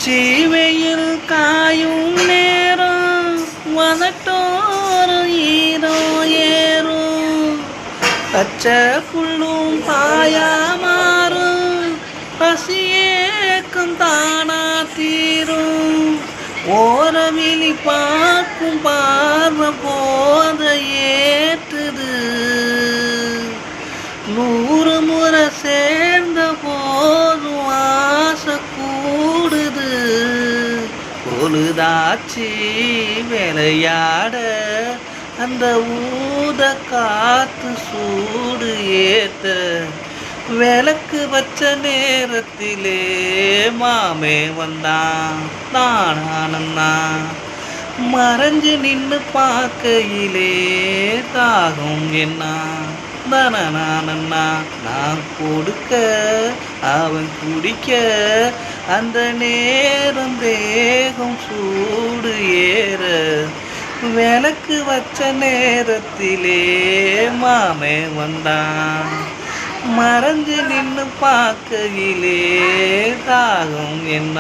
உச்சிவெயில் காயும் நேரம் வதட்டோரும் ஈரோ ஏறும் பச்சை புல்லும் பாயா மாறும் பசியேக்கும் தானா தீரும் ஓரமிலி பார்க்கும் பார்வை போத ஏற்றுது 100 முறை சேர்ந்த போதும் ஆசை கூடுது பொழுதாச்சி விளையாட அந்த ஊத காத்து சூடு ஏத்த விளக்கு வச்ச நேரத்திலே மாமே வந்தான் நானானந்தா மறைஞ்சு நின்று பார்க்கையிலே தாகம் என்ன தனநானண்ணா நான் கொடுக்க அவன் குடிக்க அந்த நேரம் தேகம் சூடு ஏற விளக்கு வச்ச நேரத்திலே மாமே வந்தான் மறைஞ்சு நின்று பார்க்கையிலே தாகம் என்ன